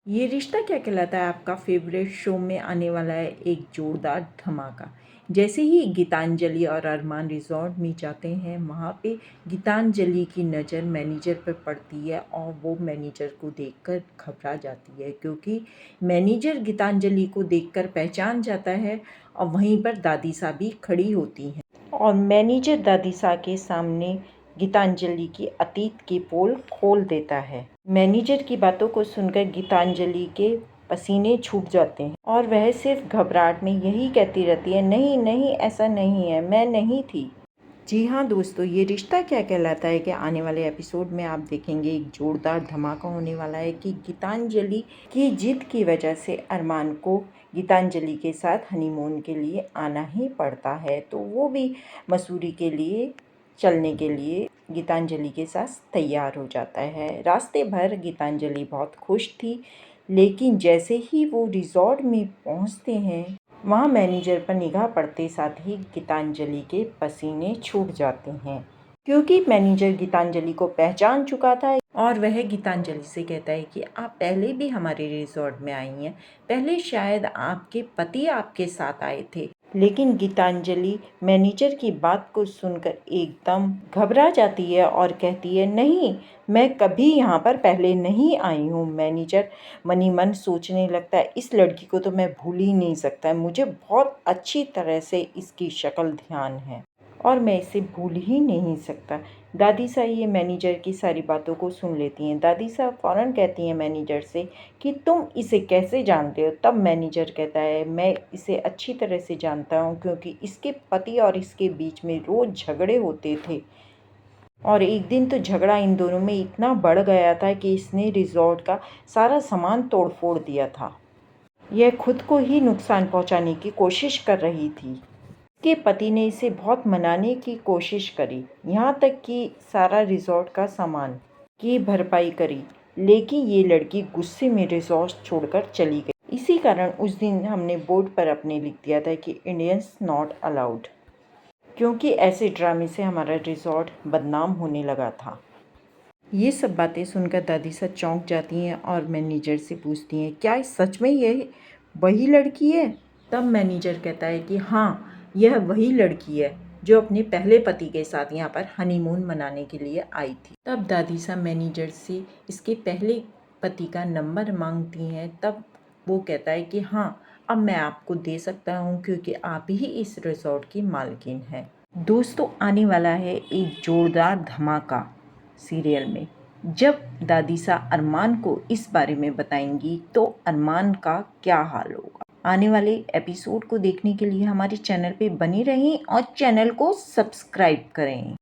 ये रिश्ता क्या कहलाता है आपका फेवरेट शो में आने वाला है एक जोरदार धमाका। जैसे ही गीतांजलि और अरमान रिजॉर्ट में जाते हैं, वहाँ पे गीतांजलि की नज़र मैनेजर पर पड़ती है और वो मैनेजर को देखकर घबरा जाती है, क्योंकि मैनेजर गीतांजलि को देखकर पहचान जाता है और वहीं पर दादीसा भी खड़ी होती हैं और मैनेजर दादीसा के सामने गीतांजलि की अतीत की पोल खोल देता है। मैनेजर की बातों को सुनकर गीतांजलि के पसीने छूट जाते हैं और वह सिर्फ घबराहट में यही कहती रहती है, नहीं नहीं ऐसा नहीं है, मैं नहीं थी। जी हाँ दोस्तों, ये रिश्ता क्या कहलाता है कि आने वाले एपिसोड में आप देखेंगे एक जोरदार धमाका होने वाला है कि गीतांजलि की जिद की वजह से अरमान को गीतांजलि के साथ हनीमून के लिए आना ही पड़ता है, तो वो भी मसूरी के लिए चलने के लिए गीतांजलि के साथ तैयार हो जाता है। रास्ते भर गीतांजलि बहुत खुश थी, लेकिन जैसे ही वो रिजॉर्ट में पहुंचते हैं, वहाँ मैनेजर पर निगाह पड़ते साथ ही गीतांजलि के पसीने छूट जाते हैं, क्योंकि मैनेजर गीतांजलि को पहचान चुका था और वह गीतांजलि से कहता है कि आप पहले भी हमारे रिजॉर्ट में आई हैं, पहले शायद आपके पति आपके साथ आए थे। लेकिन गीतांजलि मैनेजर की बात को सुनकर एकदम घबरा जाती है और कहती है, नहीं, मैं कभी यहाँ पर पहले नहीं आई हूँ। मैनेजर मनी मन सोचने लगता है, इस लड़की को तो मैं भूल ही नहीं सकता, मुझे बहुत अच्छी तरह से इसकी शक्ल ध्यान है और मैं इसे भूल ही नहीं सकता। दादी सा ये मैनेजर की सारी बातों को सुन लेती हैं। दादी सा फ़ौरन कहती हैं मैनेजर से कि तुम इसे कैसे जानते हो। तब मैनेजर कहता है, मैं इसे अच्छी तरह से जानता हूँ, क्योंकि इसके पति और इसके बीच में रोज़ झगड़े होते थे और एक दिन तो झगड़ा इन दोनों में इतना बढ़ गया था कि इसने रिजॉर्ट का सारा सामान तोड़ फोड़ दिया था। यह खुद को ही नुकसान पहुंचाने की कोशिश कर रही थी। के पति ने इसे बहुत मनाने की कोशिश करी, यहाँ तक कि सारा रिजॉर्ट का सामान की भरपाई करी, लेकिन ये लड़की गुस्से में रिजॉर्ट छोड़कर चली गई। इसी कारण उस दिन हमने बोर्ड पर अपने लिख दिया था कि इंडियंस नॉट अलाउड, क्योंकि ऐसे ड्रामे से हमारा रिजॉर्ट बदनाम होने लगा था। ये सब बातें सुनकर दादी सा चौंक जाती हैं और मैनेजर से पूछती हैं, क्या सच में ये वही लड़की है। तब मैनेजर कहता है कि हाँ, यह वही लड़की है जो अपने पहले पति के साथ यहाँ पर हनीमून मनाने के लिए आई थी। तब दादी सा मैनेजर से इसके पहले पति का नंबर मांगती हैं। तब वो कहता है कि हाँ, अब मैं आपको दे सकता हूँ, क्योंकि आप ही इस रिजॉर्ट की मालकिन हैं। दोस्तों, आने वाला है एक जोरदार धमाका सीरियल में। जब दादीसा अरमान को इस बारे में बताएंगी तो अरमान का क्या हाल होगा। आने वाले एपिसोड को देखने के लिए हमारे चैनल पे बने रहें और चैनल को सब्सक्राइब करें।